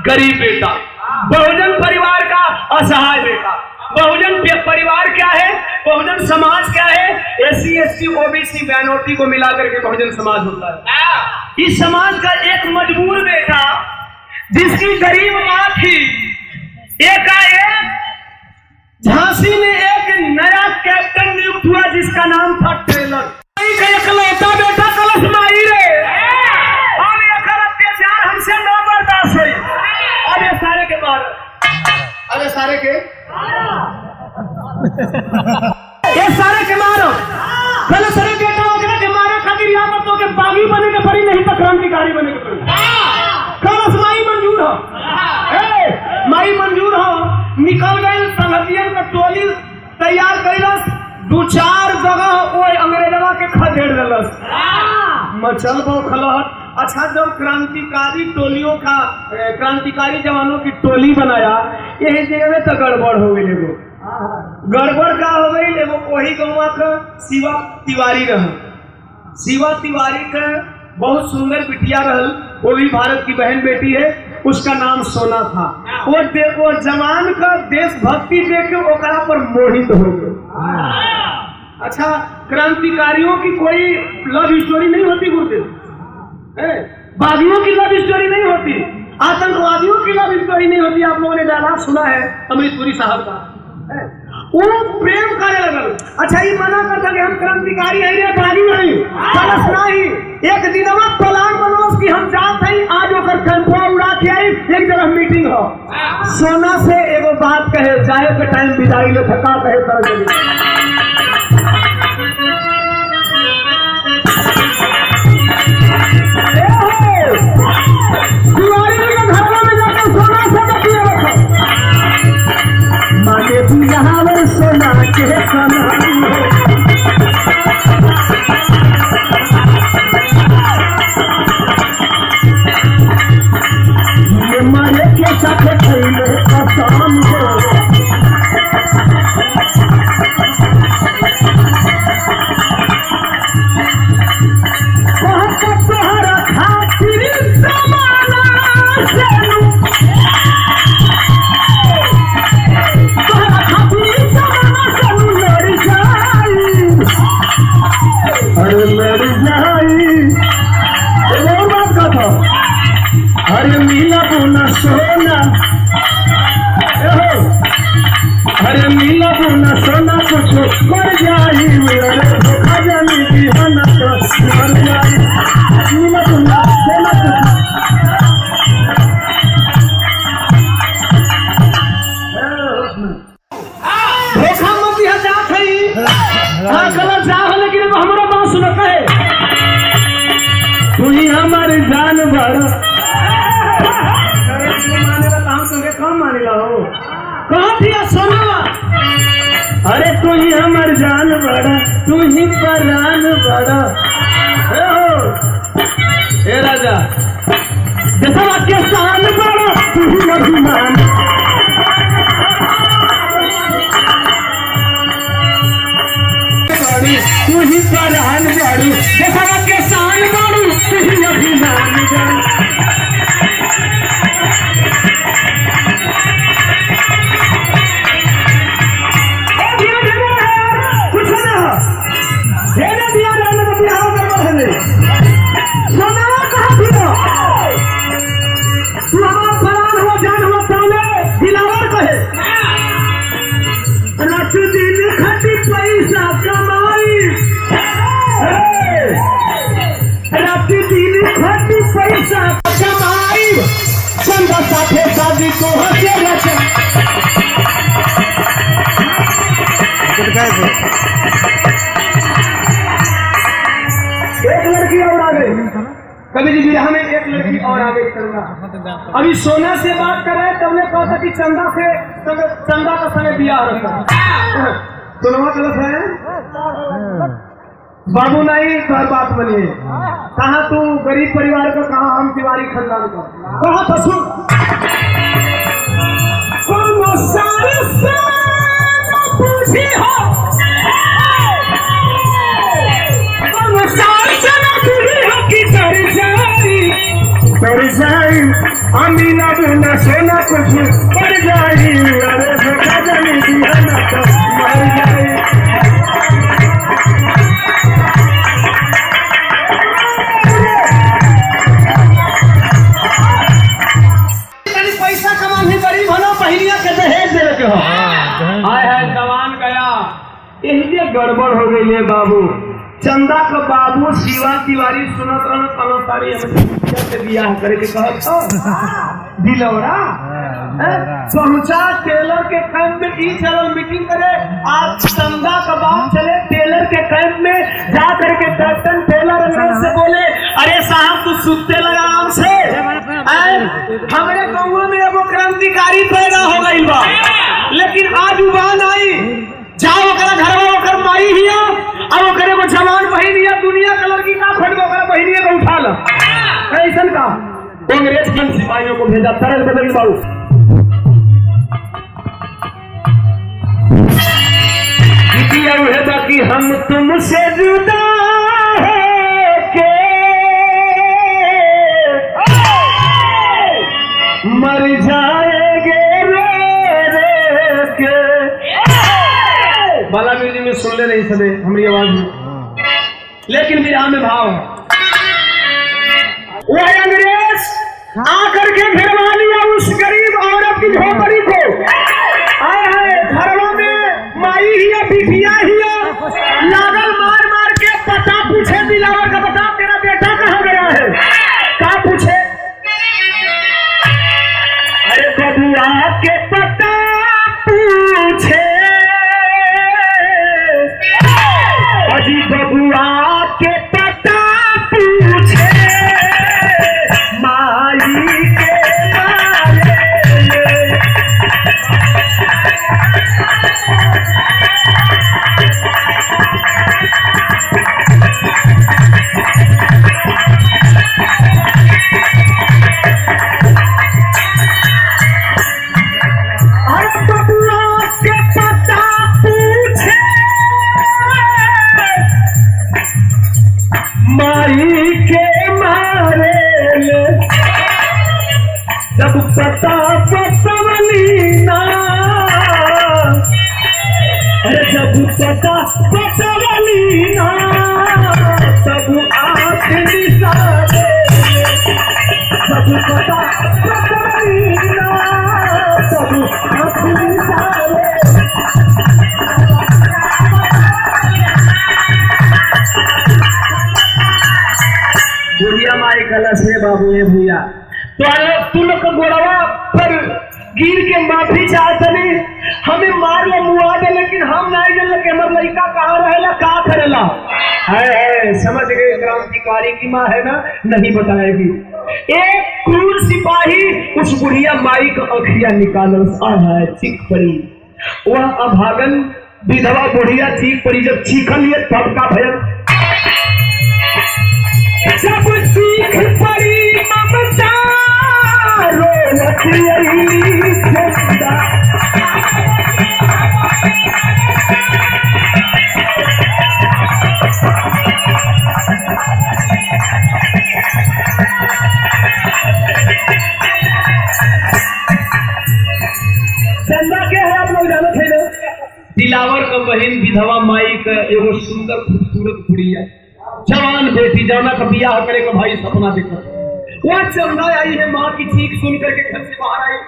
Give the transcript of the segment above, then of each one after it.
गरीब बेटा, बहुजन परिवार का असहाय बेटा। बहुजन परिवार क्या है, बहुजन समाज क्या है? SC ST OBC माइनॉरिटी को मिलाकर के बहुजन समाज होता है। इस समाज का एक मजबूर बेटा जिसकी गरीब मां थी, एकाएक झांसी में एक नया कैप्टन नियुक्त हुआ जिसका नाम था टेलर। इकलौता बेटा कलश माई रे, अब एकर अत्याचार हमसे न बर्दाश्त हुई। अब ये सारे के मारो, अरे सारे के ये सारे के मारो, कलश रे बेटा ओकरा के मारे खातिर यहाँ पर तो के बागी बने के पड़ी, नहीं तो क्रांतिकारी बने के पड़ी। कलश माई मंजूर हो, माई मंजूर हो, निकल गई संगठियन का टोली तैयार कैलस, 2-4 जगह वो अंग्रेजवा के खदेड़ दिलस, मचल खलहट। अच्छा, जब क्रांतिकारी टोलियों का क्रांतिकारी जवानों की टोली बनाया, यही जगह तो गड़बड़ हो गई। एगो गड़बड़ का हो गई, एगो वही गौवा का शिवा तिवारी रह, शिवा तिवारी का बहुत सुंदर बिटिया रहल, वो भी भारत की बहन बेटी है, उसका नाम सोना था। वो जवान का देशभक्ति देख के ओकरा पर मोहित हो गए। अच्छा, क्रांतिकारियों की कोई लव स्टोरी नहीं होती गुरुदेव, बागियों की लव स्टोरी नहीं होती, आतंकवादियों की लव स्टोरी नहीं होती। आप लोगों ने डायलॉग सुना है अमरीशपुरी साहब का, वो प्रेम करने लगल। अच्छा, ये मना करता कि हम क्रांतिकारी है, बागी नहीं, कलश नहीं। एक दिन प्लान बनो कि हम जाते हैं, आज होकर टेम्पो उड़ा के आई, एक जगह मीटिंग हो। सोना से एगो बात कहे, जाए के टाइम विदाई ले थका कहे तरह चली। सोना के मारे के साथ आसान हो, तोहरा खातिर जमाना अरे मिला बोना सोना, अरे मिला बोना सोना कुछ कर जाई, मेरे धोखा जानी दीवाना तो मर जाई। मिला बोना सोना धोखा मत दिया जात है। हाँ, गलत जा हो, लेकिन हमारा बात सुनो कहे, तू ही हमारे जान भर कौन मानेगा हो, कहा दिया सोना। अरे तू ही हमार जान बड़ा, तू ही परान बड़ा। ए राजा जैसा के शान बड़ा, तू ही अभिमान। तू ही परान बड़ी, जैसा के शान बड़ी, तू ही अभिमान। पैसा कमाई, रात दिन खटी पैसा कमाई, चंदा साथे शादी को एक लड़की और आ गई, कभी जी हमें एक लड़की और आ गई चंदा। अभी सोना से बात कर रहे हैं, तब ने कहा था कि चंदा का समय दिया होता। सोनवा कलश है बाबू नहीं, घर बात बनिए। कहा तू गरीब परिवार का, कहा हम तिवारी खानदान का, कहा तो सुन। पूछी हो कि जाई अमीना बिना सोना कुछ पड़ जाई अरे सका जनी दिया ना तो मर जाई पैसा कमाने गरीब भलो पहिलिया के दहेज दे के हो आय है जवान गया इसलिए गड़बड़ हो गई है बाबू चंदा का बाबू शिवा तिवारी सुनत रहन कलसारी हमें बियाह करे के कहत दिलौरा पहुंचा टेलर के कैंप में ई चलल मीटिंग करे आज चंदा का बाप चले टेलर के कैंप में जा करके कैप्टन टेलर अंग्रेज से बोले अरे साहब तू सुनते लगा आराम से हमारे गाँव में एगो क्रांतिकारी पैदा हो गई बा लेकिन आज उबान आई जाओ ओकरा घरवा ओकर माई हिया अब ओकरे को जवान बहिन हिया दुनिया का लड़की का फट गो ओकरा बहिनिया को उठा ला ऐसन का अंग्रेज के सिपाहियों को भेजा तरल बदल बाबू किया है बाकी हम तुमसे जुदा है के मर जाएंगे रे के बाला म्यूजिक में सुन ले रही सबे हमारी आवाज में लेकिन विराम में भाव वो अंग्रेज आकर के घरवा लिया उस गरीब औरत की झोपड़ी को आए हाय घरों में माई ही बिटिया ही लागल मार मार के पता पूछे दिलावर का बता तेरा बेटा कहाँ गया है क्या पूछे अरे बबुआ के पता पूछे अजी बबुआ के पता पूछे माई के मारे जब पता पसवलीना अरे जब पता पसवलीना तब आँख निसारे जब पता पसवलीना तब आँख निसारे बुढ़िया माई कलश है बाबू ये भैया तो तू लोग गोड़वा पर गिर के माफी चाहते नहीं हमें मार लो मुआ दे लेकिन हम नहीं जन के हमारे लड़का कहाँ रहेला का करेला है समझ गए क्रांतिकारी की माँ है ना नहीं बताएगी एक क्रूर सिपाही उस बुढ़िया माई का अखिया निकालो चीख पड़ी वह अभागन विधवा बुढ़िया चीख पड़ी जब चीखल लिए तब का भयन जब चीख पड़ी ममता चंदा के है आप लोग जानते हैं ना दिलावर का बहन विधवा माई का एगो सुंदर खूबसूरत गुड़िया जवान बेटी जाना का बियाह करे का भाई सपना देखा वह चंदा आई है माँ की चीख सुन करके घर से बाहर आई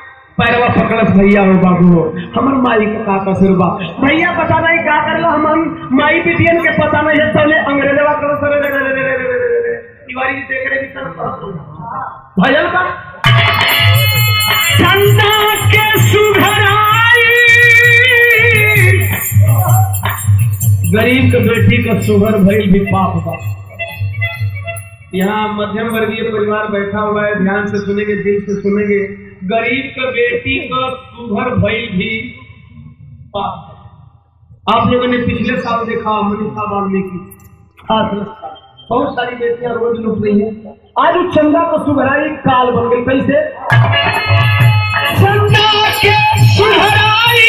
पैरवा पकड़स भैया हो बाबू हमर माई का कसुरबा भैया पता नहीं क्या करला हम माई पिटियन के पता नहीं है पहले अंग्रेजवा करो सर तिवारी जी देख रहे भजन का चंदा के सुघराई गरीब के बेटी का सुघर भइल भी पाप बा यहाँ मध्यम वर्गीय परिवार बैठा हुआ है ध्यान से सुनेंगे दिल से सुनेंगे गरीब का बेटी का सुघर भइल भी पाप आप लोगों ने पिछले साल देखा मनीषा वाल्मीकि बहुत सारी बेटियां रोज लुट रही हैं आज उस चंदा को सुघराई काल बन गई कैसे चंदा के सुघराई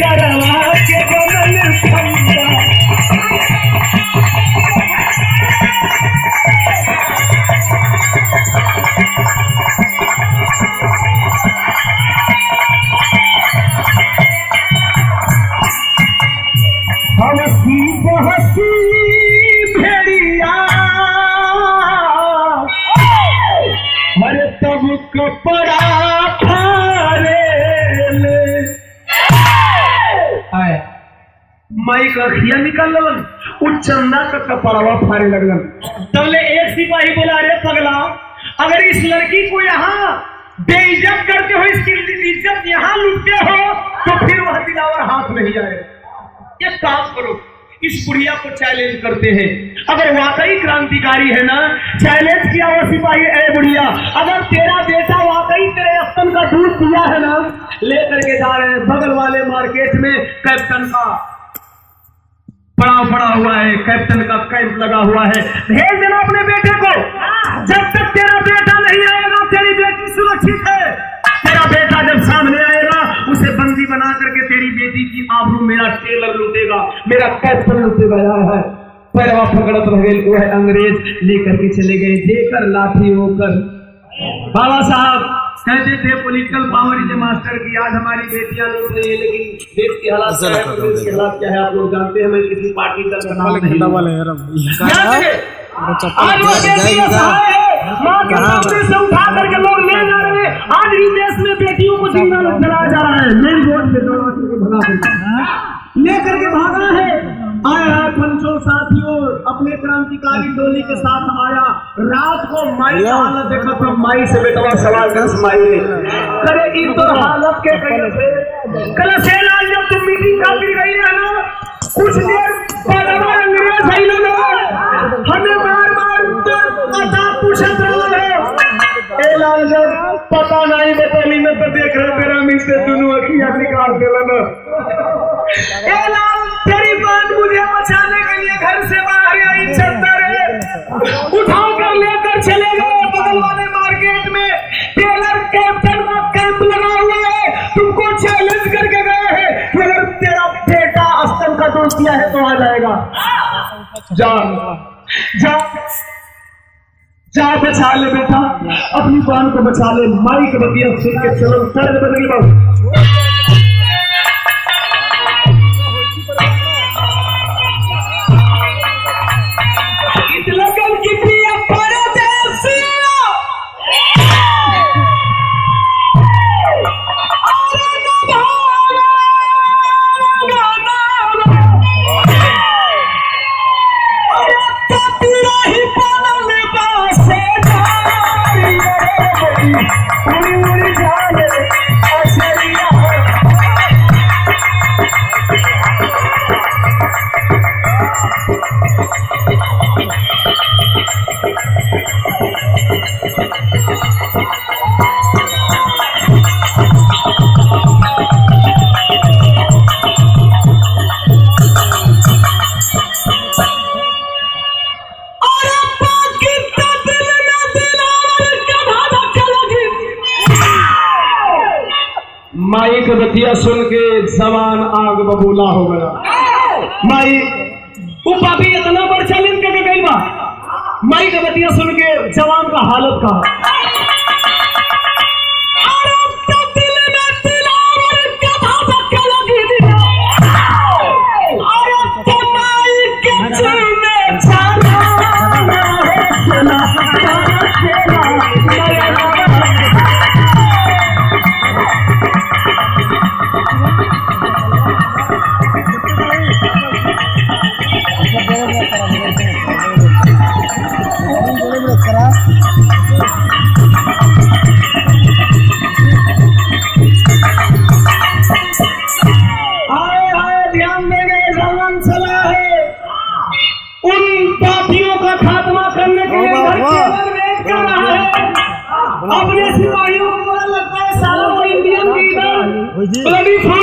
गरवा के बनल चंदा कपड़ा फारे ले आए माई का अखिया निकाल लगन उ चंदा का कपड़वा फाड़े लगन। तबले एक सिपाही बोला, अरे पगला, अगर इस लड़की को यहाँ बेइज्जत करते हो, इसकी इज्जत यहाँ लूटते हो, तो फिर वह दिलावर हाथ नहीं आए। ये काम करो, इस बुढ़िया को चैलेंज करते हैं। अगर वाकई क्रांतिकारी है ना, चैलेंज किया वो सिपाही, ए बुढ़िया, अगर तेरा बेटा वाकई तेरे स्तन का दूध पिया है ना, लेकर के जा रहे हैं बगल वाले मार्केट में, कैप्टन का पड़ा हुआ है, कैप्टन का कैंप लगा हुआ है, भेज देना अपने बेटे को। जब तक तेरा बेटा नहीं आएगा तेरी बेटी सुरक्षित है। तेरा बेटा जब सामने आएगा उसे बंदी बना करके तेरी बेटी की आबरू मेरा टेलर लूटेगा, मेरा कैप्टन लूटेगा। है पैरवा पकड़त रह गए, वो है अंग्रेज लेकर के चले गए, देकर लाठी होकर। बाबा साहब कहते थे पॉलिटिकल पावर इज मास्टर की, आज हमारी बेटियां लूट रही है, लेकिन देश की हालात क्या है, देश की हालात क्या है आप लोग जानते हैं। मैं किसी पार्टी का नाम नहीं, आज वो से उठा करके लोग ले जा रहे हैं। आज भी देश में बेटियों को जिंदा जलाया जा रहा है, मेन रोड पे लेकर के भागा है। आया है पंचों साथियों अपने क्रांतिकारी टोली के साथ आया। रात को माई का हालत देखा तो माई से बेटवा सवाल कर माई ने करे इन तो हालत के कल से लाल जब तुम मीटिंग का भी गई है ना, कुछ देर बाद अंग्रेज आई ना हमें मार पूछत रहे ए लाल जब पता नहीं बतौली में तो देख रहे तेरा मिल से दोनों अखियां निकाल दे ना। ए लाल तेरी बात मुझे बचाने के लिए घर से बाहर आई, चद्दर उठाकर लेकर चले गए बगल वाले मार्केट में। टेलर कैप्टन का कैंप लगा हुआ है, तुमको चैलेंज करके गए हैं कि अगर तेरा बेटा अस्तर का दोष किया है तो आ जाएगा। जा जा जा बचा ले बेटा, अपनी जान को बचा ले। माई के बतिया सुन के चलो सर्द बदल बहु। माई के बतिया सुन के जवान आग बबूला हो गया। माई वो पापी इतना बड़ चैलेंज करके गई बा, माई के बतिया सुन के जवान का हालत का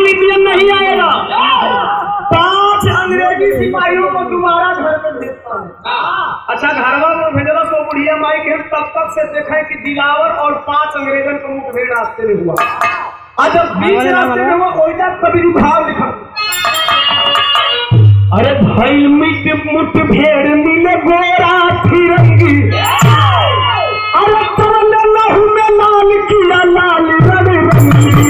इंडियन नहीं आएगा। 5 अंग्रेजी सिपाहियों को दोबारा घर में भेजता है। अच्छा घरवा में भेजला तो बुढ़िया माई के तब तक से देखा कि दिलावर और 5 अंग्रेजन को मुठभेड़ रास्ते में हुआ। जब बीच रास्ते में हुआ ओइजा कभी भाव लिखा, अरे भाई मिट मुठभेड़ मिले गोरा फिरंगी, अरे तरल लहू में लाल किया लाल रंगी।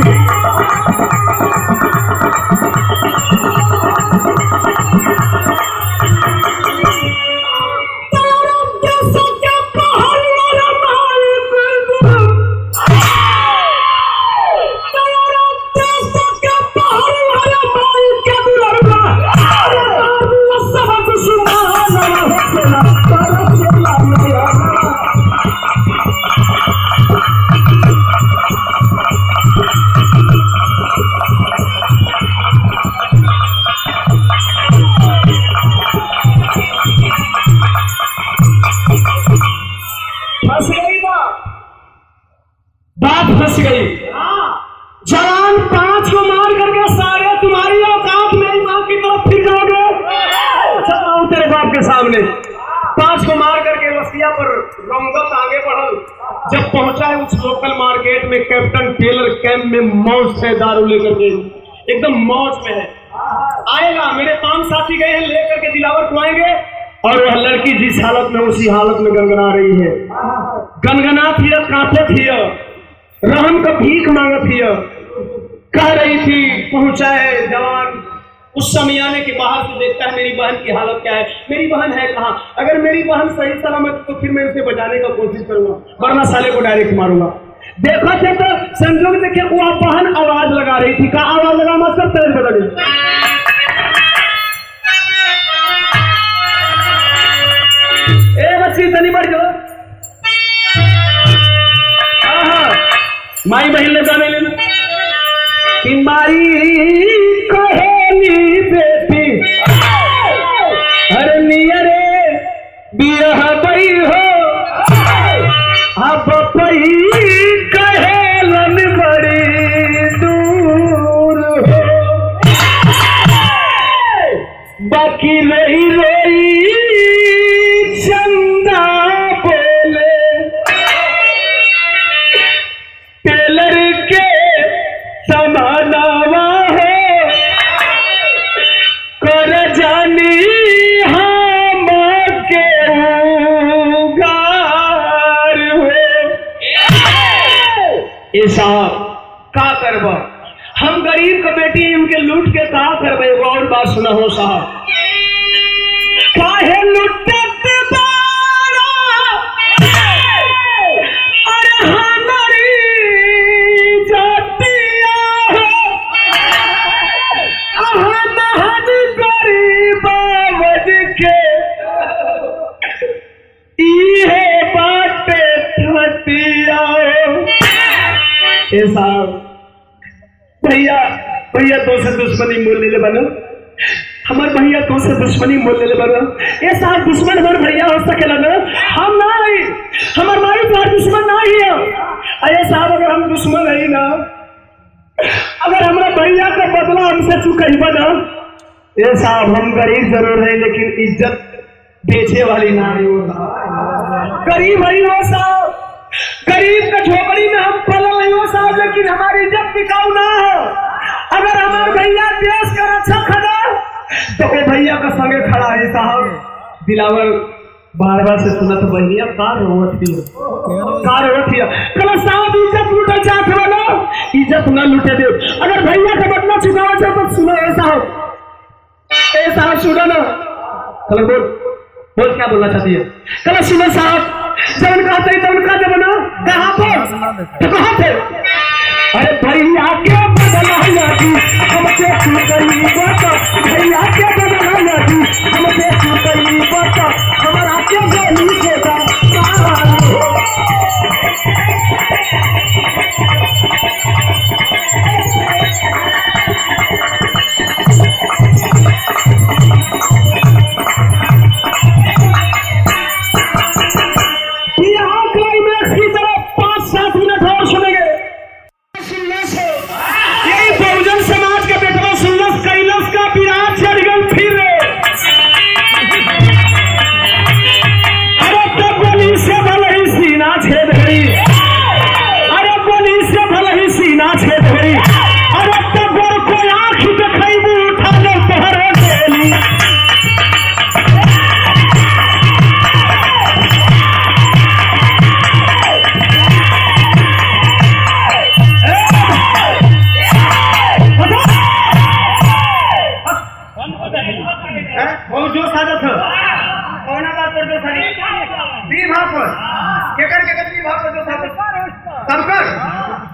फंस गई। जवान 5 को मार करके सारे तुम्हारी औकात मेरी मां की तरफ फिर जाओगे। चल तेरे बाप के सामने 5 को मार करके लसिया पर रंगत आगे बढ़ल। जब पहुंचा है उस लोकल मार्केट में, कैप्टन टेलर कैंप में मौज से दारू लेकर के एकदम मौज में है। आएगा, मेरे 5 साथी गए हैं लेकर के दिलावर को आएंगे, और वह लड़की जिस हालत में उसी हालत में गनगना रही है। गनगना थी, कांपे थी, रहम का भीख मांगत थी, कह रही थी पहुंचा है जवान। उस समय आने के बाहर से देखता है मेरी बहन की हालत क्या है, मेरी बहन है कहाँ। अगर मेरी बहन सही सलामत तो फिर मैं उसे बचाने का कोशिश करूंगा, वरना साले को डायरेक्ट मारूंगा। देखा थे तो संजोग देखे वो बहन आवाज लगा रही थी। कहा आवाज लगा मास्टर? तेज बदल। ए बच्ची तनी बढ़ जाओ। माई बहन ने जाने लेना कि माई कहेली बेटी हर नियरे बियाह बई हो, अब पई कहेलन बड़ी दूर हो, बाकी रही रही चंदा बोले टेलर के समानावा है, कर जानी हम के उगार हो। ये साहब का करबा, हम गरीब का बेटी उनके लूट के का करबे। और बात सुना हो साहब, काहे लुटत बाड़ा अरे हमारी जातिया अहद गरीबावद के इहे बाटे ठटिया। ए साहब भैया भैया तो से दुश्मनी मोल ले बनो, हमार भैया तो से दुश्मनी मोल ले बनो। ये साहब दुश्मन हमार भैया हो सकेला ना, हम नहीं, हमार माई तो दुश्मन नहीं है। अरे साहब अगर हम दुश्मन है ना, अगर हमारा भैया का बदला हमसे चुकाई ना, ये साहब हम गरीब जरूर है लेकिन इज्जत बेचे वाली ना है। गरीब है वो साहब, गरीब का झोपड़ी में हम पल नहीं हो साहब, लेकिन हमारी इज्जत टिकाऊ ना हो। अगर हमारे भैया देश का रक्षा खड़ा तो वो भैया का संगे खड़ा है साहब। दिलावर बार बार से सुना तो भैया कार रोती कल साहब इज्जत लूटे चाहते वाला इज्जत न लूटे दे। अगर भैया का बदला चुकावा चाहे तो सुनो साहब, ए साहब सुनो ना। कल बोल क्या बोलना चाहती है? कल सुनो साहब, जब उनका तो उनका जब ना कहाँ पे तो कहाँ थे? अरे भैया के बदला लगी हमसे चुकई बता, भैया के बदला लगी हमसे चुकई बता, हमारा के गोली देता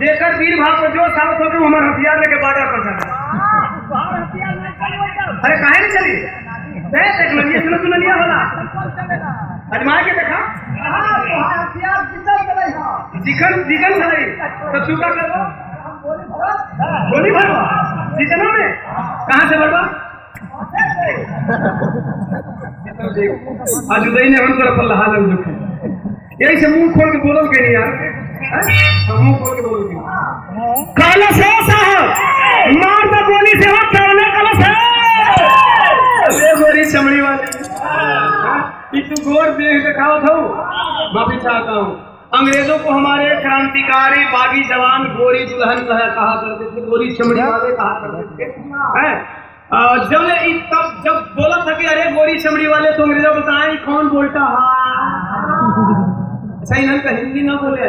देकर वीर भाव को जो साबित हो गए हमारे हथियार लेके बॉर्डर पर जाना। अरे काहे नहीं चली होला अजमा के देखा दिखन दिखन चले तो चुका करो गोली भरवा जितना में कहाँ से भरवा आज उदय ने हम तरफ अल्लाह हाल दुख यही से मुंह खोल के बोलो के नहीं यार मुंह खोल के बोलो कलश है साहब मार तो गोली से हो करने कलश है अरे गोरी चमड़ी वाली तू गोर देख दिखाओ था माफी चाहता हूँ अंग्रेजों को हमारे क्रांतिकारी बागी जवान गोरी दुल्हन कहा करते थे गोरी चमड़ी वाले कहा करते थे जब बोला था कि अरे गोरी चमड़ी वाले तो अंग्रेजों बताएं कौन बोलता अच्छा इन्हें का हिंदी ना बोले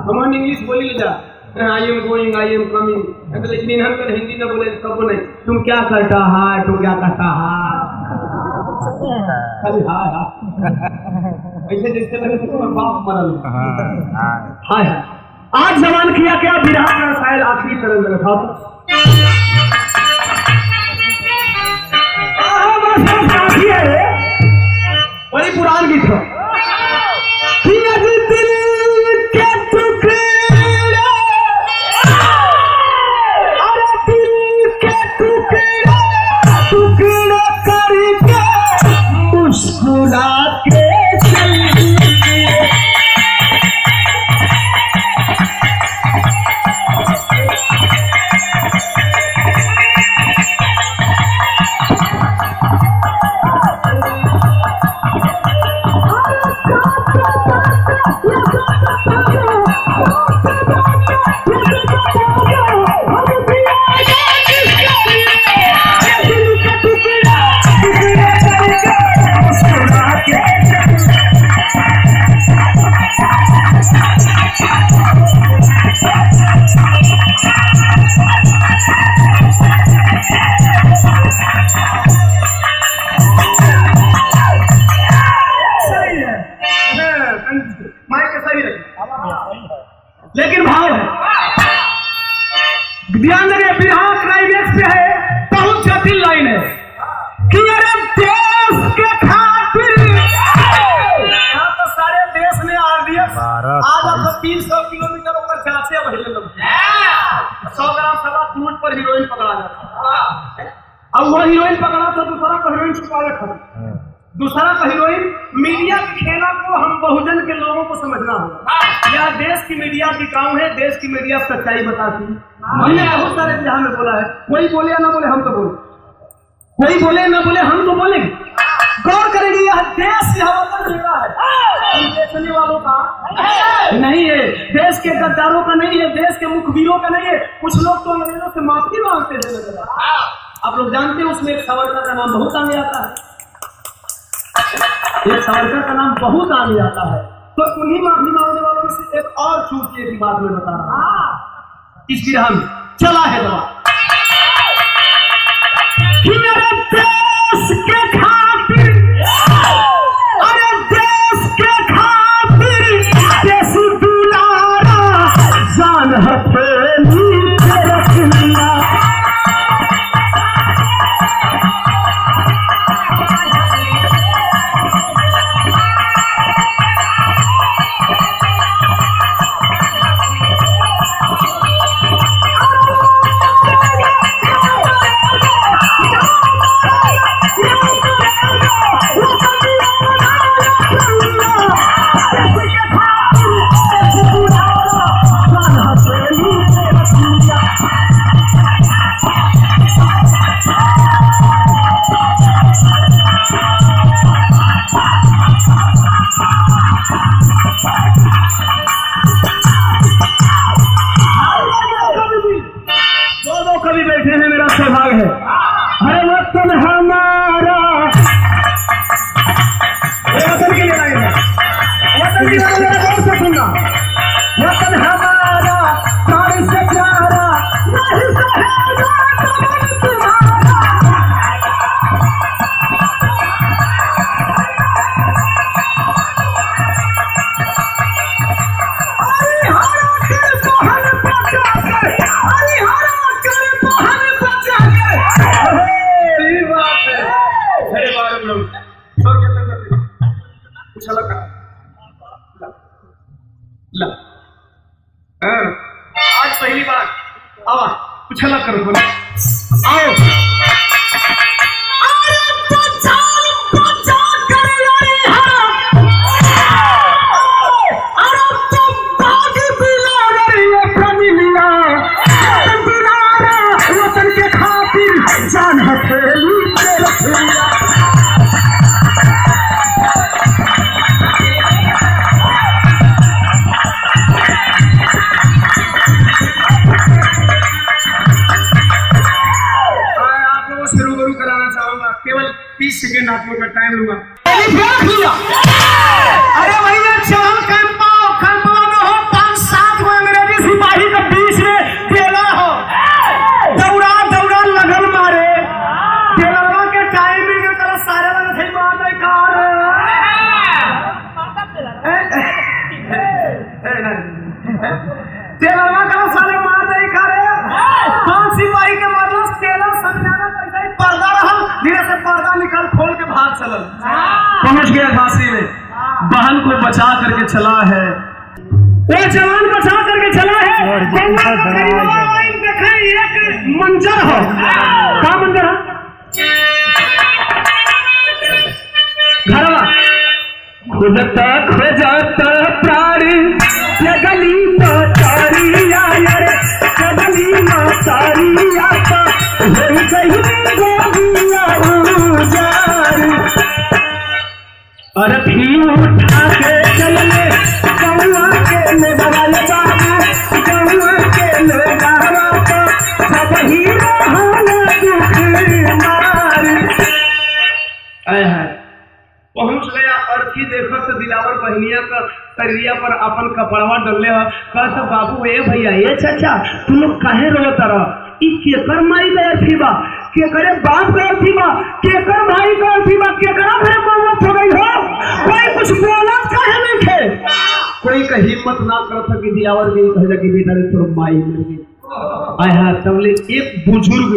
हम इंग्लिश बोली ले जा I am going I am coming लेकिन इन्हें का हिंदी ना बोले कब नहीं तुम क्या करता है तू क्या करता है ऐसे जैसे लगे तो बाप मरल हाय आज जवान किया क्या विराट का रसायल आखिरी चरण में रखा बड़ी पुरान गीत है लेकिन भाव है ध्यान देंगे बिरहा क्लाइमेक्स पे है बहुत जटिल लाइन है कि अरे देश के खातिर यहाँ तो सारे देश में आरडीएक्स आज आपको 300 किलोमीटर ऊपर जांचे बहिले लोग 100 ग्राम सवा फ्रूट पर हीरोइन पकड़ा जाता अब वो हीरोइन पकड़ा तो दूसरा को हीरोइन छुपा रखा दूसरा का हीरोइन मीडिया के खेला को हम बहुजन के लोगों को समझना होगा यह देश की मीडिया टिकाऊ है देश की मीडिया सच्चाई बताती है हमने बहुत सारे बिहार में बोला है कोई बोले या ना बोले हम तो बोले कोई बोले ना बोले हम तो बोलेंगे गौर करेंगे यह देश यह वतन मेरा है बेचने वालों का नहीं है देश के गद्दारों का नहीं है देश के मुखबिरों का नहीं है कुछ लोग तो अंग्रेजों से माफी मांगते थे आप लोग जानते हैं उसमें एक सावरकर का नाम बहुत आगे आता है एक सावरकर का नाम बहुत आगे आता है तो उन्हीं माफी मांगने वालों में से एक और चूक की बात मैं बता रहा हूं इस विरह में चला है दवा कि मेरे देश के खातिर अरे देश के खातिर देश दुलारा जान हथेली पे रख लिया आज पहली बार आवा कुछ अलग करो बोलो आओ अरे तो सेकेंड आप लोग का टाइम लूंगा। अरे भैया चल कैंपवा में हो 5-7 गो अंग्रेजी सिपाही के बीच में टेलर हो, दौड़ा लगन मारे टेलरवा के टाइमिंग में कल सारे वाले थे मार नहीं कार टेलरवा कल सारे मार नहीं करे 5 सिपाही के मतलब टेलर समझाना कैसे पर्दा रहा धीरे से पर्दा निकाल खोल के भाग चलल पहुंच गया फांसी में। बहन को बचा करके चला है, वो जवान बचा करके चला है। एक मंजर हो, क्या मंजर है? घरवा खोजता प्राणी गली मातारिया रे गली मातारिया अरे भी उठा के चलने कौआ के ले बगल बाबू कौआ के ले गावा तो सब ही रहना दुख मार। पहुंच गया अर्थी देखो तो दिलावर बहनिया का तरिया पर अपन कपड़वा डले हो कहता बाबू ए भैया ए चाचा तुम लोग काहे रोत रह ई केकर माई का अर्थी बा केकरे बाप का अर्थी बा केकर भाई का अर्थी बा केकरा फिर मौत हो गई हो कोई कुछ बोलत काहे नहीं थे कोई का हिम्मत ना कर सके दिलावर के कहे कि बेटा रे तोर माई मर गई। आया तबले एक बुजुर्ग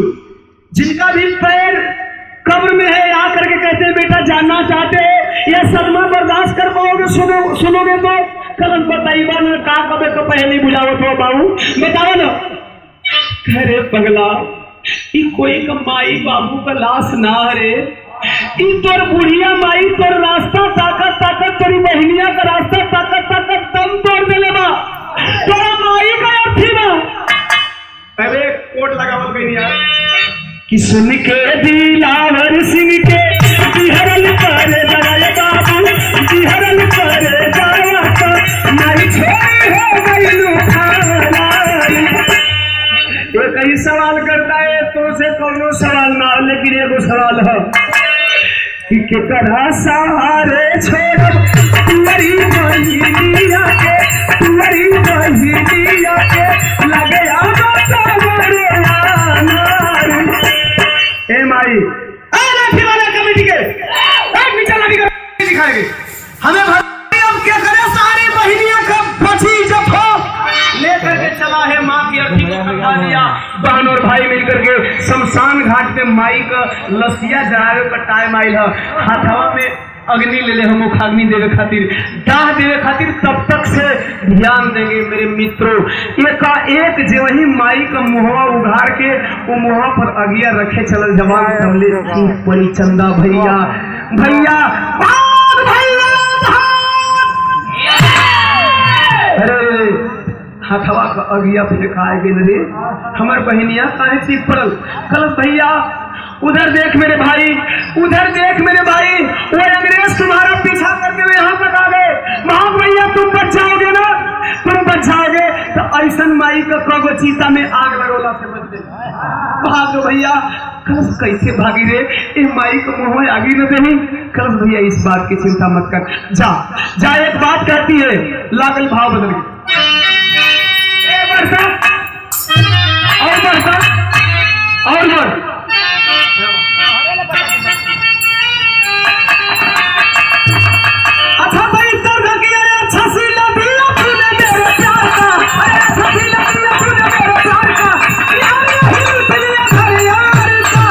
जिनका भी पैर कब्र में है आकर के कहते हैं बेटा जानना चाहते हैं ये सदमा बर्दाश्त कर पाओगे सुनोगे तो कल बताइएगा ना का कबे तो पहले बुझाओ तो बाबू बताओ ना अरे पगला ई कोई का माई बाबू का लाश ना रे ई तोर बुढ़िया माई तोर रास्ता ताकत तेरी बहनिया का रास्ता ताकत दम तोड़ देले बा तोरा माई का अर्थी ना अरे कोट लगावल गई यार कि सुन के दिलावर सिंह के बिहरल पर लगाए बाबू बिहरल पर जाया तो नहीं छोड़ी हो गई ये कई सवाल करता है तो से कोनो सवाल ना लेकिन एगो सवाल है कि केकरा सहारे छोड़ तुम्हारी बहनिया के लगे आगा तो बड़े ए माई लाठी वाला कमेटी के नीचे लाठी दिखाएंगे हमें अब क्या करे सारी बहनियां का बची जब हो लेकर के चला है माँ की अर्थी को खा दिया। बहन और भाई मिलकर के शमशान घाट पे माई का लसिया जरावे का टाइम आयल है हाथवा में अग्नि ले ले हम मुखाग्नि देवे खातिर दाह देवे खातिर तब तक से ध्यान देंगे मेरे मित्रों। एक जो वही माई का मुहवा उघाड़ के वो मुहवा पर अगिया रखे चल जवान हमले बड़ी चंदा भैया भैया अरे हथवा का अगिया फेंकाए गए रे हमार बहनिया काहे चीज पड़ल कल भैया उधर देख मेरे भाई उधर देख मेरे भाई वो अंग्रेज तुम्हारा पीछा करते हुए यहाँ तक आ गए महान भैया तुम बच जाओगे ना तुम बच जाओगे तो ऐसा माई का कगो चीता में आग लगोला से बच गए भागो भैया कल कैसे भागी रे ये माई को मुंह में आगी न देनी कल भैया इस बात की चिंता मत कर जा जा एक बात कहती है लागल भाव बदल गई और अच्छा भाई तो अच्छा सीला दिला तूने मेरे प्यार का अच्छा सीला दिला तूने मेरे प्यार का यार नहीं दिलिया घर यार का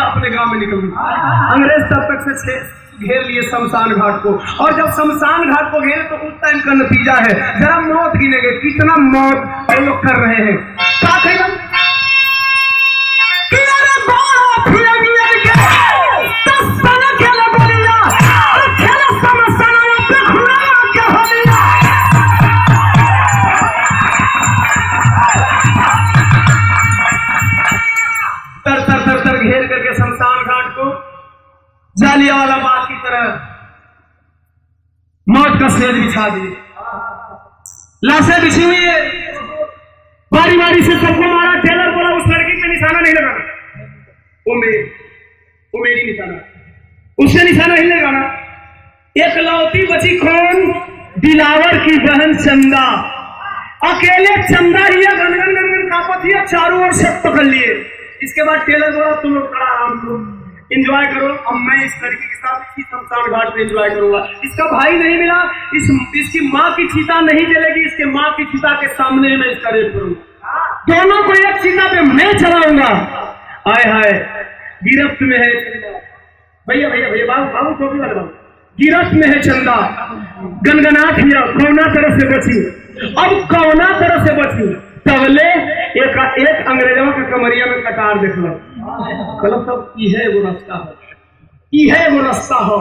अपने गांव में निकल गई। अंग्रेज तब तक से घेर लिए शमशान घाट को, और जब शमशान घाट को घेरे तो उस टाइम का नतीजा है, जरा मौत गिनेंगे कितना मौत ये लोग कर रहे हैं। क्या कहेगा तर घेर करके शमशान घाट को जालियांवाला बाग की तरह मौत का सेज बिछा दिए, लाशें बिछी हुई है, बारी बारी से सबको मारा। टेलर बोला उस लड़की पे निशाना नहीं लगाना, वो मेरी निशाना, उससे निशाना नहीं लगाना। एकलौती बची कौन? दिलावर की बहन चंदा। अकेले चंदा ही गनगन गनगन कापत ही, चारों ओर सब पकड़ लिए। इसके बाद टेलर बोला तुम लोग खड़ा आराम करो, एंजॉय करो, अब मैं इस लड़की के साथ इसी शमशान घाट पे एंजॉय करूंगा। इसका भाई नहीं मिला, इसकी माँ की चिता नहीं जलेगी, इसके माँ की चिता के सामने मैं इसका रेप करूंगा, दोनों को एक चिता पे मैं चलाऊंगा। आय हाय गिरफ्त में है भैया भैया भैया बाबू टोपी वाले बाबू, गिरफ्त में है चंदा। गनगनाथ हिया कौना तरह से बची, अब कौना तरह से बची, तबले एक अंग्रेजों के कमरिया में कटार देख लो, कलो सब है वो रास्ता हो, है वो रास्ता हो,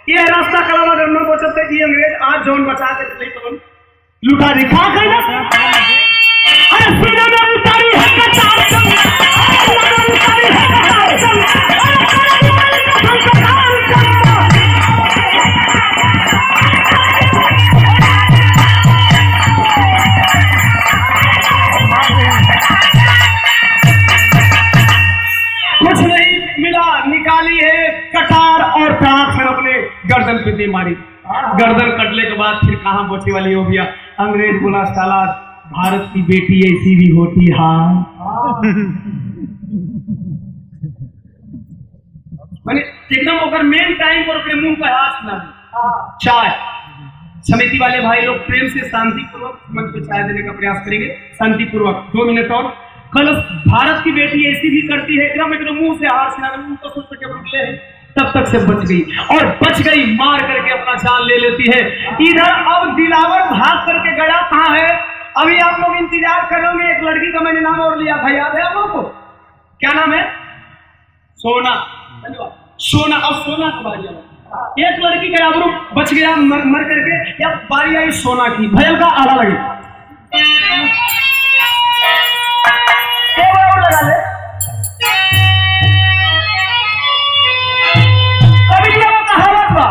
ये रास्ता कला अगर न बचते कि अंग्रेज आज जोन बचा के चले तो लुटा दिखा कर अरे सीना में उतारी है कटार कुछ नहीं मिला, निकाली है कटार और टाँग फिर अपने गर्दन पे दे मारी। गर्दन कटने के बाद फिर कहां बची वाली हो गया। अंग्रेज बोला साला भारत की बेटी ऐसी भी होती हाँ। मैंने एकदम अगर मेन टाइम पर अपने मुंह का हाथ ना चाय समिति वाले भाई लोग प्रेम से शांतिपूर्वक मन को चाय देने का प्रयास करेंगे, शांतिपूर्वक 2 मिनट और। कल भारत की बेटी ऐसी भी करती है, एकदम मुंह से हाथ सिला मुंह तो सोच के रुक ले, तब तक से बच गई और बच गई, मार करके अपना जान ले लेती है। इधर अब दिलावर भाग करके गया कहां है, अभी आप लोग इंतजार करोगे। एक लड़की का मैंने नाम और लिया था, याद है आप लोगों को? क्या नाम है? सोना। सोना। अब सोना को बारी एक लड़की का आबरू बच गया मर करके, या बारी आई सोना की। भयल का आला लगे लगा ले अभी कहावत बा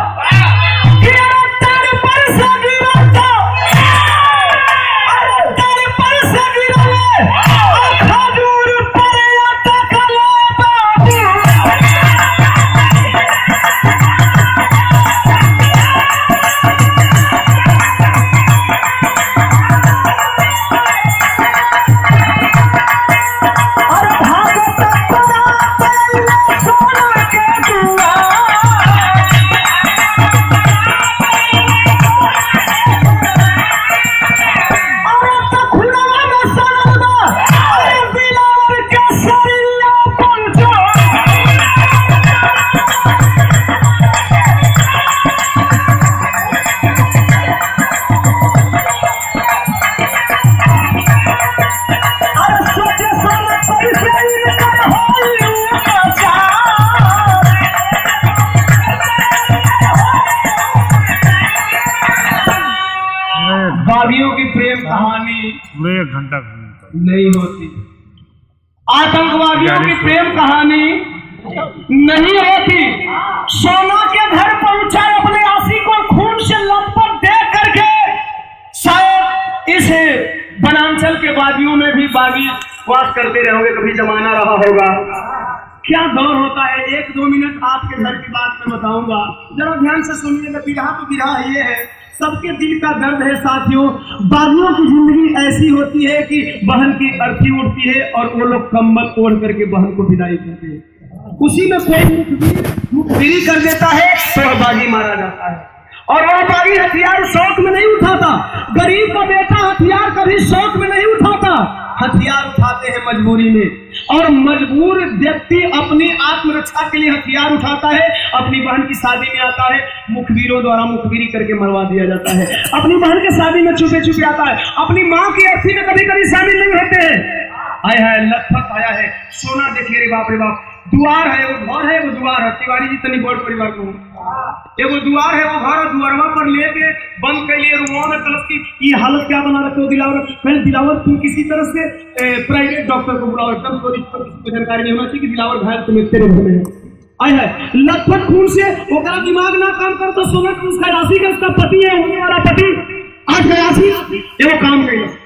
बागियों की प्रेम कहानी 1 घंटा नहीं होती, आतंकवादियों की प्रेम कहानी नहीं होती। सोना के घर पहुंचा अपने आशी को खून से लथपथ देख करके, शायद इस वनांचल के वादियों में भी बागी वास करते रहोगे, कभी जमाना रहा होगा। क्या दौर होता है, 1-2 मिनट आपके घर की बात में बताऊंगा, जरा ध्यान से सुनिएगा। बिरहा तो बिरहा ये है, सबके दिल का दर्द है साथियों। बागियों की जिंदगी ऐसी होती है कि बहन की अर्थी उठती है और वो लोग कंबल ओढ़ करके बहन को विदाई करते हैं। उसी में कोई मुखबिरी कर देता है तो बागी मारा जाता है। और वह बागी हथियार शौक में नहीं उठाता, गरीब का बेटा हथियार कभी शौक में नहीं उठाता। हथियार उठाते हैं मजबूरी में, और मजबूर व्यक्ति अपनी आत्मरक्षा के लिए हथियार उठाता है। अपनी बहन की शादी में आता है, मुखबिरों द्वारा मुखबिरी करके मरवा दिया जाता है। अपनी बहन के शादी में छुपे छुपे आता है, अपनी माँ की अर्थी में कभी कभी शामिल नहीं होते हैं। आया है लखपत आया है, सोना देखिए रे बाप रे बाप। दुआर है वो घर है, वो दुआर है। तिवारी जी तनी बड़ परिवार को एगो दुआर है, वो घर दुआरवा पर लेके बंद कर लिए रूमों में कलश की। ये हालत क्या बना रखे हो दिलावर? पहले दिलावर तुम किसी तरह से प्राइवेट डॉक्टर को बुलाओ, एकदम सॉरी किसी को जानकारी नहीं होना चाहिए कि दिलावर घायल तुम्हें तेरे घर में आया है। लखपत खून से ओकरा दिमाग ना काम कर तो सोना की उसका राशि का उसका पति है, होने वाला पति आज राशि एगो काम कर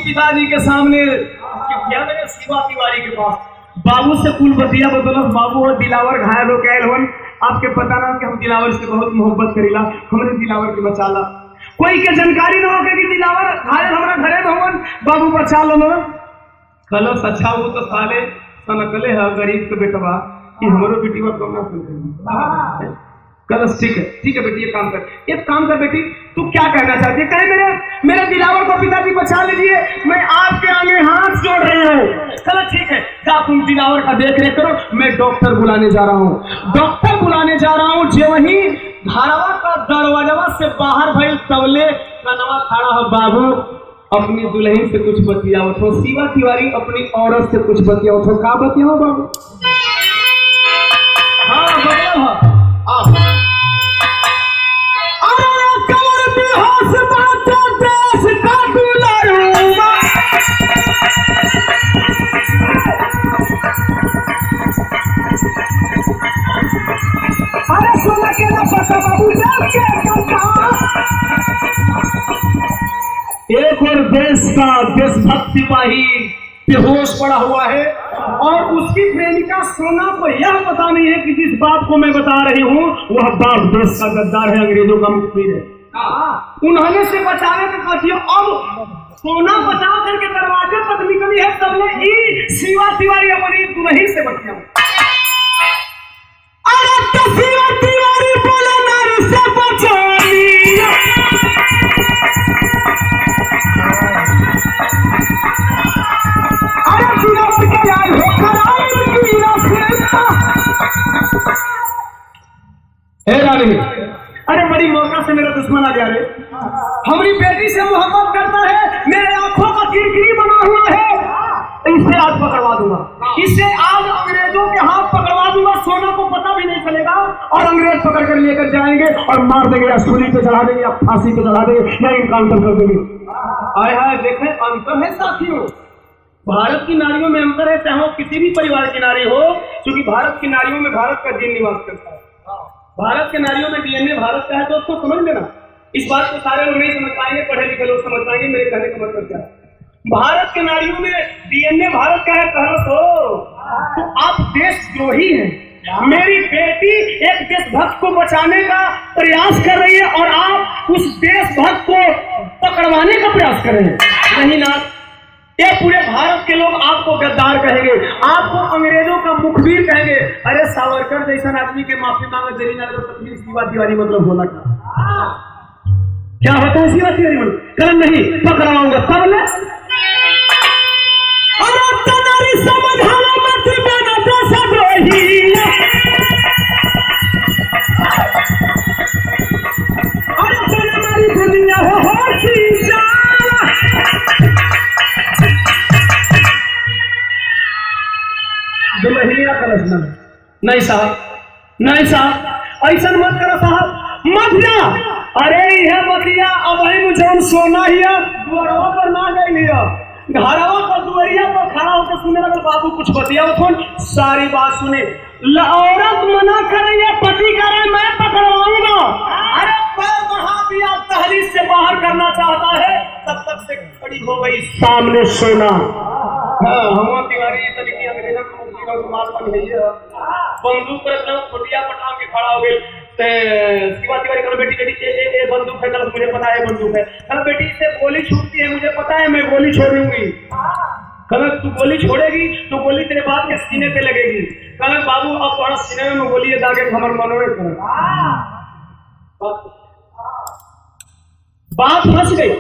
पिताजी के सामने शिवा तिवारी के पास। बाबू से कुल बतिया बदौलत बाबू और दिलावर घायल हो गए हन। आपके पता ना कि हम दिलावर से बहुत मोहब्बत करेला, हमने दिलावर के बचाला। कोई के जानकारी ना होगा कि दिलावर घायल हमारा घरे में होवन, बाबू बचा लो ना। कलश अच्छा हो तो साले सनकले है गरीब के बेटवा कि हमारो बेटी कम ना सुन। कलश ठीक है बेटी, एक काम कर बेटी, तू क्या कहना चाहती है? कहे मेरे दिलावर को पिताजी बचा लीजिए, मैं आपके आगे हाथ जोड़ रही हूँ। कलश ठीक है, जा तुम दिलावर का देख रेख करो, मैं डॉक्टर बुलाने जा रहा हूँ। जो वही धारावा का दरवाजा से बाहर भाई तबले कनवा खड़ा है। बाबू अपनी दुल्हन से कुछ बतियाओ तो, शिवा तिवारी अपनी औरत से कुछ बतियाओ तो। का बतियाओ बाबू? हाँ बतियाओ। एक और देश का देशभक्त सिपाही बेहोश पड़ा हुआ है और उसकी प्रेमिका सोना को यह पता नहीं है कि जिस बात को मैं बता रही हूँ वह बाप देश का गद्दार है, अंग्रेजों का मुखबिर है। उन्होंने से बचाने के कथियों अब सोना बचा करके दरवाजे तक निकली है, तब ने शिवा तिवारी अपनी दुल्हन से बचा। शिवा तिवारी बोले मेरे से बचा लिया। अरे बड़ी मौका से मेरा दुश्मन आ गया रे, हमारी बेटी से मोहब्बत करता है, मेरे आंखों का किरकिरी बना हुआ है, इसे आज पकड़वा दूंगा, इसे आज अंग्रेजों के हाथ पकड़वा दूंगा। सोना को पता भी नहीं चलेगा और अंग्रेज पकड़ कर लेकर जाएंगे और मार देंगे, या सूली पे चढ़ा देंगे, या फांसी पे चढ़ा देंगे, या इनकाउंटर कर देंगे। आए हाय देखें, अंतर है साथियों, भारत की नारियों में अंतर है, चाहे वो किसी भी परिवार की नारी हो, क्योंकि भारत की नारियों में भारत का जीन निवास करता है। भारत के नारियों में डीएनए भारत का है, दोस्तों समझ लेना। इस बात को सारे लोग नहीं समझ पाएंगे, पढ़े लिखे लोग समझ पाएंगे। मेरे कहने का मतलब क्या है? भारत के नारियों में डीएनए भारत का है, तो आप देशद्रोही हैं। मेरी बेटी एक देशभक्त को बचाने का प्रयास कर रही है और आप उस देशभक्त को पकड़वाने का प्रयास कर रहे हैं। नहीं ना, ये पूरे भारत के लोग आपको गद्दार कहेंगे, आपको अंग्रेजों का मुखबिर कहेंगे। अरे सावरकर जैसा आदमी के माफी मांगे देरी ना तो शिवा तिवारी मतलब होना क्या होता है? शिवा तिवारी मतलब कलम नहीं पकड़वाऊंगा तब ले। नहीं साहब, नहीं साहब, ऐसा मत करो साहब, मत जा। अरे यह बतिया अब मुझे सोना ही दुआरों पर ना गई लिया, घरों पर दुआरिया पर खड़ा होकर सुने लगा। बाबू कुछ बतिया कौन? सारी बात सुने। औरत मना करे या पति करे, मैं पकड़वाऊंगा। अरे पिया तहरीर से बाहर करना चाहता है, तब तक से खड़ी हो गई सामने सोना। हम तिवारी तरीके अंग्रेजों को मार बन गई है, बंदूक पर एकदम खुटिया पटांग के खड़ा हो गए। शिवा तिवारी कल बेटी बेटी ए बंदूक है, कल मुझे पता है बंदूक है, कल बेटी से गोली छूटती है, मुझे पता है मैं गोली छोड़ूंगी। कल तू गोली छोड़ेगी तो गोली तेरे बाप के सीने पे लगेगी। कल बाबू अब थोड़ा सीने में गोली दागे हमारे मनोवे कर बात फंस गई,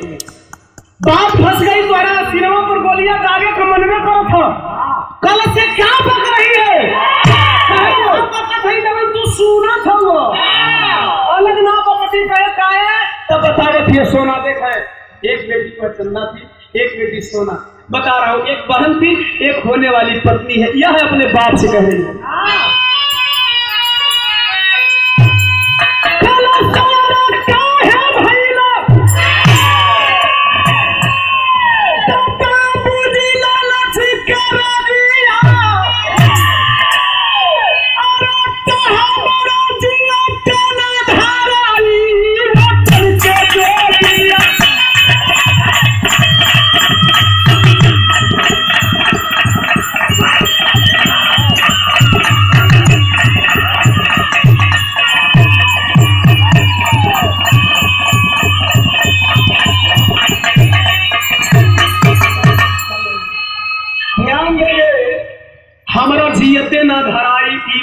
बात फंस गई। तुम्हारा सिनेमा पर गोलियां दागे का मन में करो था। कल से क्या पक रही है? तू सुना था वो अलग ना पकटी कहे तब बता रहे थे सोना देखा है। एक बेटी पर चंदा थी, एक बेटी सोना। बता रहा हूं, एक बहन थी, एक होने वाली पत्नी है। यह अपने बाप से कह रही है।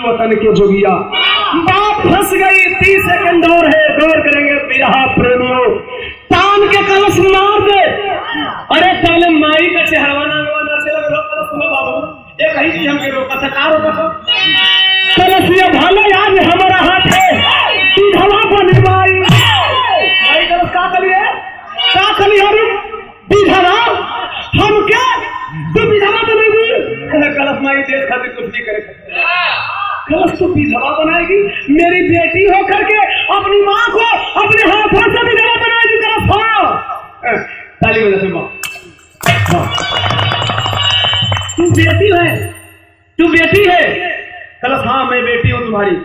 वतन के जोगिया बात फंस गई। 30 सेकंड और है, गौर करेंगे बिरहा प्रेमियों। तान के कलश मार दे। अरे पहले माई का चेहरा ना से लग रहा सुनो बाबू, ये कहीं चीज हमके रोका था, का रोका था? कलश ये भालो याद हमारा हाथ है, विधवा बनी माई। माई कलश का करिए, का करिए विधवा हम क्या? तू विधवा बनेगी? कलश माई देश खातिर कुछ नहीं करे। कलश तो विधवा बनाएगी? मेरी बेटी होकर के अपनी माँ को अपने हाथों से विधवा बनाएगी? कलश ताली बजा दो। तू बेटी है, तू बेटी है? कलश हाँ मैं बेटी हूँ तुम्हारी।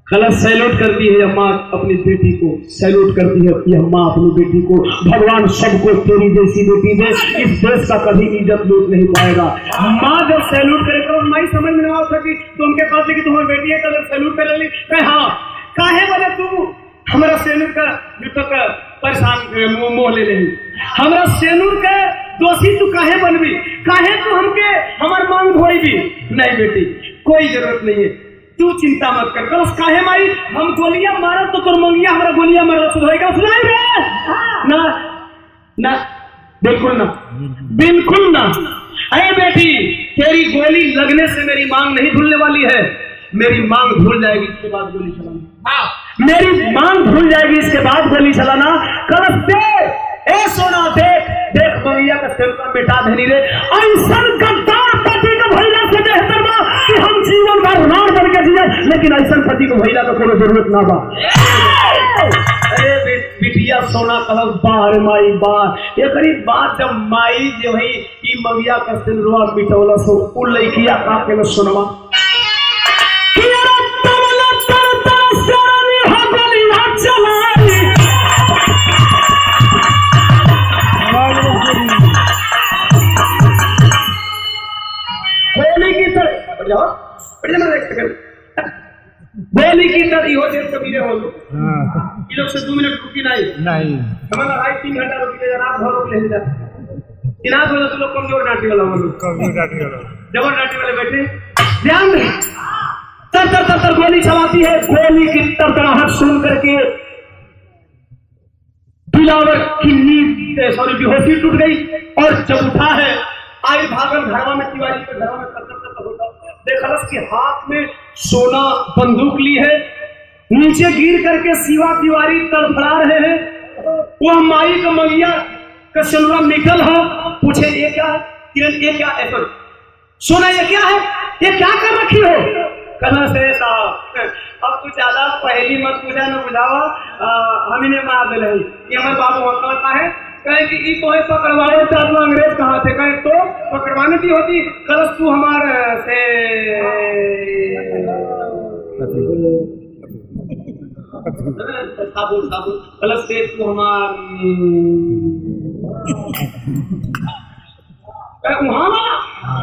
कलश सैल्यूट करती है माँ अपनी बेटी को, सैल्यूट करती है यह माँ अपनी बेटी को। भगवान सबको तेरी जैसी बेटी दे, इस देश का कभी इज्जत लूट नहीं पाएगा। माँ जब सैल्यूट करे तो माई समझ में ना आ सकी तो उनके पास कि तुम्हारी बेटी है, कल सैल्यूट कर ली। कहे हाँ काहे बोले तू हमारा सैल्यूट का तक परेशान मोह ले लेगी। हमारा सैल्यूट का दोषी तू काहे बनबी? काहे तू हमके हमार मांग धोई भी? नहीं बेटी कोई जरूरत नहीं है, तू चिंता मत कर। कल काहे माई हम गोलियां मारब तो तुर मंगिया हमारा गोलियां मारब सुधाएगा? सुनाई रे ना ना बिल्कुल ना, बिल्कुल ना। अरे बेटी तेरी गोली लगने से मेरी मांग नहीं भूलने वाली है। मेरी मांग भूल जाएगी इसके बाद गोली चलाना। मेरी मांग भूल जाएगी इसके बाद गोली चलाना। कलश दे ए सोना देख देख मंगिया का सिरका मिटा देनी रे। ऐसा गद्दार पति का भैया से बेहतर बा कि हम जीवन भर राण बन के जिए, लेकिन ऐसा पति को भैया का कोई जरूरत ना बा। अरे बिटिया सोना कलश बाहर माई बार ये करीब बात जब माई जो है कि मंगिया का सिरवा मिटौला सो उ लइकिया का के न सुनवा बोली की तरह हो जेल कबीरे हो लोग ये लोग से 2 मिनट रुकी नहीं हमारा 2.5-3 घंटा रुकी रात भर रुक ले इनाम हो तो लोग कमजोर डांटी वाला हो लोग जबर डांटी वाले बैठे ध्यान दे तर तर तर तर गोली चलाती है। गोली की तरतराहट सुन करके दिलावर की नींद सॉरी बेहोशी टूट गई और जब उठा है आई भागन घरवा में तिवारी के घरों में होता देखा कि हाथ में सोना बंदूक ली है, नीचे गिर करके शिवा तिवारी तड़फड़ा रहे हैं। वह माई का मंगिया का सिलवा निकल है। पूछे ये क्या है किरण? ये क्या है? सोना ये क्या है? ये क्या कर रखी हो? कहना से साहब अब कुछ ज्यादा पहली मत पूछा न बुझावा हम इन्हें मार दे रही कि हमारे बाबू होता है। कहे कि ई तो पकड़वाए तो अंग्रेज कहाँ थे? कहे तो पकड़वाने की होती कलश तू हमारे से साबुन साबुन प्लस से तू हमार वहाँ वाला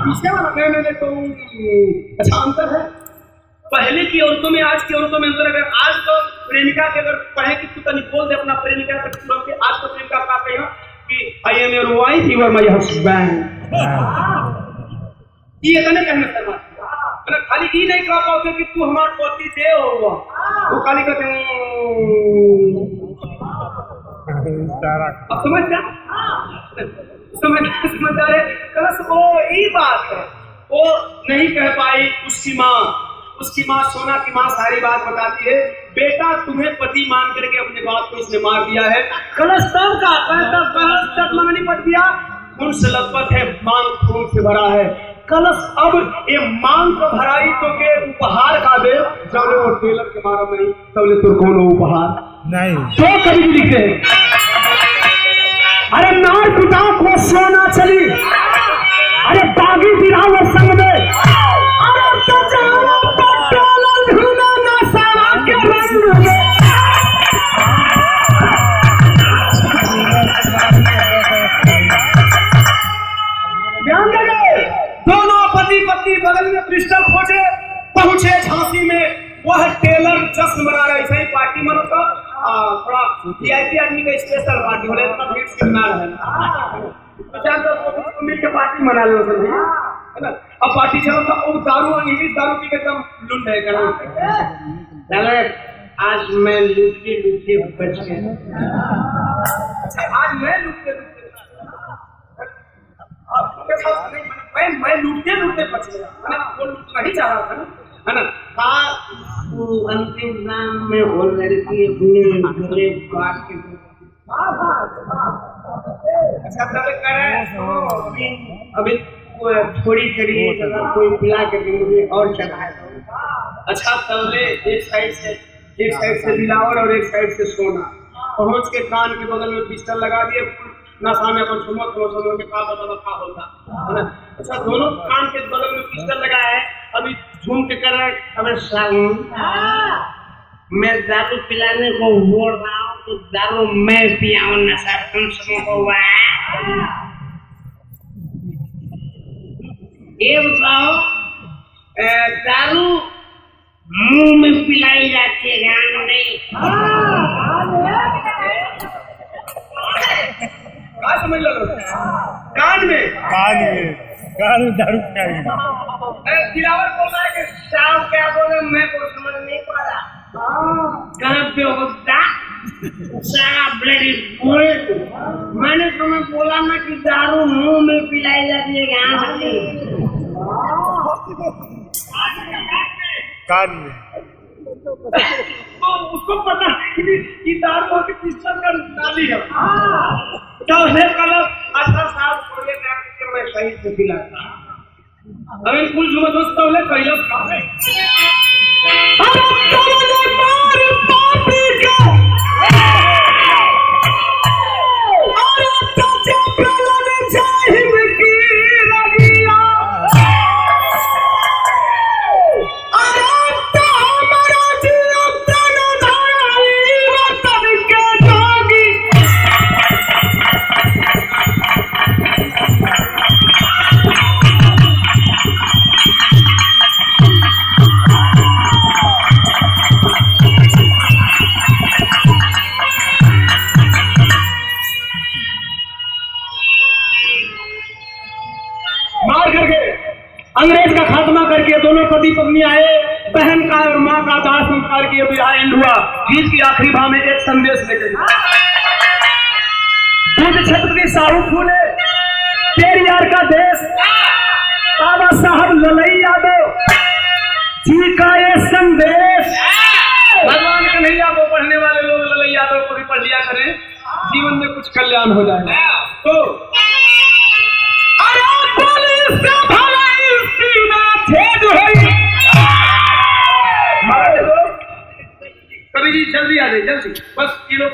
पीछे वाला नहीं तो अच्छा अंतर है पहले की औरतों में आज की औरतों में अंतर। अगर आज तो प्रेमिका के अगर कहे कि तू तनी बोल दे अपना प्रेमिका से सुन के आज तो प्रेमिका का कहे कि I am your wife you are my husband ये इतने कहने से मैंने खाली ये नहीं कह पाते कि तू हमारा पति दे हुआ वो खाली कहते अब समझ जा समझ आ रहे कलश वो ही बात है वो नहीं कह पाई उसकी माँ सोना की माँ सारी बात बताती है बेटा तुम्हें पति मान करके अपने बाप को इसने मार दिया है। कलश तब का कलश तक नहीं पट दिया खून से लथपथ है मांग खून से भरा है। कलश अब ये मांग को भराई तो के उपहार का दे जब वो टेलर के मारा नहीं तब तुर कौन उपहार नहीं तो कभी भी लिखते हैं अरे नार पिता को सोना चली अरे बागी गिरा वो संग में अरे तो जाना पटोला धुना ना सारा के रंग में ध्यान देंगे दोनों पति पत्नी बगल में पिस्टल खोजे पहुंचे झांसी में वह टेलर जश्न मना रहा ऐसा ही पार्टी मना था थोड़ा वीआईपी आदमी का स्पेशल पार्टी हो रहा है भीड़ सिग्नल है 50 मिल के पार्टी मना लो सर है ना। अब पार्टी चलो था वो दारू इंग्लिश दारू पी के एकदम लुंड है करा आज मैं लुटे बच गया आज मैं लुटे मैं लुटे बच गया वो लुटना ही चाह रहा था है ना। अंतिम नाम में हो लड़की अपने बात के अच्छा तब करे अभी थोड़ी चढ़ी कोई पिला के मुझे और चढ़ाए अच्छा तबले एक साइड से दिलावर और एक साइड से सोना पहुंच के कान के बगल में पिस्टल लगा दिए नशा में अपन सुमो के का होता है ना। अच्छा दोनों कान के बगल में पिस्टल लगाया है अभी झूम के कर रहा है अबे मैं दारू पिलाने को बोल रहा हूँ तो दारू मैं पियाऊं नशा तुम सबको हुआ ये बताओ दारू मुंह में पिलाई जाती है गान नहीं समझ लो कान में दारू दिलावर बोल रहा है कि शाम क्या बोले मैं को समझ नहीं पा रहा कहाँ पे होता सारा ब्लडी बोल मैंने तुम्हें बोला ना कि दारू मुंह में पिलाई जाती है कान में तो उसको पता है कि दारू की पिस्टल का डाली है तो है कलर 18 साल छोड़े जाके मैं सही से पिलाता अरे कुल जुमा दोस्त तो ले कैलाश का है अरे तुमने मार पापी का अरे तो जब प्रलय जाहिम की लगिया अरे तो हमारा जीवन तन धारी वतन के जोगी अंग्रेज का खात्मा करके दोनों पति पत्नी आए बहन का और माँ का दाह संस्कार किए विवाह एंड हुआ। गीत की आखिरी भाव में एक संदेश लेकर दूध छत्रपति साहू फूले तेरी यार का देश बाबा साहब ललई यादव जी का ये संदेश भगवान कन्हैया को पढ़ने वाले लोग ललई यादव को भी पढ़ लिया करें जीवन में कुछ कल्याण हो जाए। तो कभी जी जल्दी आ जाए जल्दी बस ये लोग